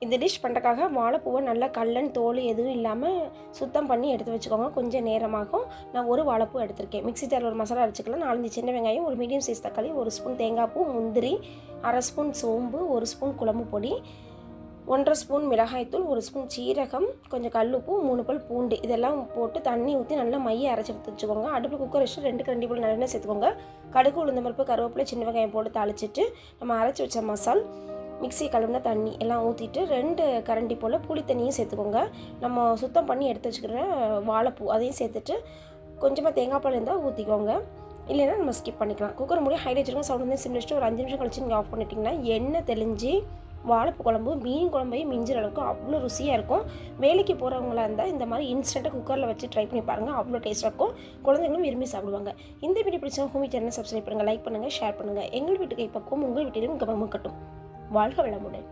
இந்த டிஷ் பண்ணுறதுக்காக வாழைப்பூவை நல்லா கல்லன் தோல் எதுவும் இல்லாமல் சுத்தம் பண்ணி எடுத்து வச்சுக்கோங்க. கொஞ்சம் நேரமாகும். நான் ஒரு வாழைப்பூ எடுத்திருக்கேன். மிக்ஸி ஜாரில் ஒரு மசாலா அரைச்சிக்கலாம். 4-5 சின்ன வெங்காயம், ஒரு மீடியம் சைஸ் தக்காளி, 1 ஸ்பூன் தேங்காய் பூ, முந்திரி, 1/2 ஸ்பூன் சோம்பு, 1 ஸ்பூன் குழம்பு பொடி, 1/2 ஸ்பூன் மிளகாய்த்தூள், 1 ஸ்பூன் சீரகம், கொஞ்சம் கல்லுப்பு, 3 பல் பூண்டு இதெல்லாம் போட்டு தண்ணி ஊற்றி நல்லா மைய அரைச்சி எடுத்து வச்சுக்கோங்க. அடுப்பில் குக்கர் வச்சு 2 கரண்டி போல் நல்லெண்ணெய் சேர்த்துக்கோங்க. கடுகு, உளுந்தம்பருப்பு, கருவேப்பிலை, சின்ன வெங்காயம் போட்டு தாளிச்சிட்டு நம்ம அரைச்சி வச்ச மசால், மிக்ஸி கழுவின தண்ணி எல்லாம் ஊற்றிட்டு 2 கரண்டி போல் புளி தண்ணியும் சேர்த்துக்கோங்க. நம்ம சுத்தம் பண்ணி எடுத்து வச்சுக்கிற வாழைப்பூ அதையும் சேர்த்துட்டு கொஞ்சமாக தேங்காய் பால் இருந்தால் ஊற்றிக்கோங்க. இல்லைன்னா நம்ம ஸ்கிப் பண்ணிக்கலாம். குக்கர் மூடி ஹைட் வச்சுருங்க. சவுண்ட் வந்து சிம் வச்சுட்டு ஒரு 5 நிமிஷம் கழிச்சு நீங்கள் ஆஃப் பண்ணிட்டீங்கன்னா எண்ணெய் தெளிஞ்சு வாழைப்பூ குழம்பு மீன் குழம்பையும் மிஞ்சிற அளவுக்கு அவ்வளோ ருசியாக இருக்கும். வேலைக்கு போகிறவங்களா இருந்தால் இந்த மாதிரி இன்ஸ்டண்ட்டாக குக்கரில் வச்சு ட்ரை பண்ணி பாருங்கள். அவ்வளோ டேஸ்ட்டாக இருக்கும். குழந்தைங்களும் விரும்பி சாப்பிடுவாங்க. இந்த வீடியோ பிடிச்சவங்க ஹோமி சேனலை சப்ஸ்கிரைப் பண்ணுங்கள், லைக் பண்ணுங்கள், ஷேர் பண்ணுங்கள். எங்கள் வீட்டுக்கு பக்கம் உங்கள் வீட்டிலும் கவனம் கட்டும். வாழ்க வளமுடன்.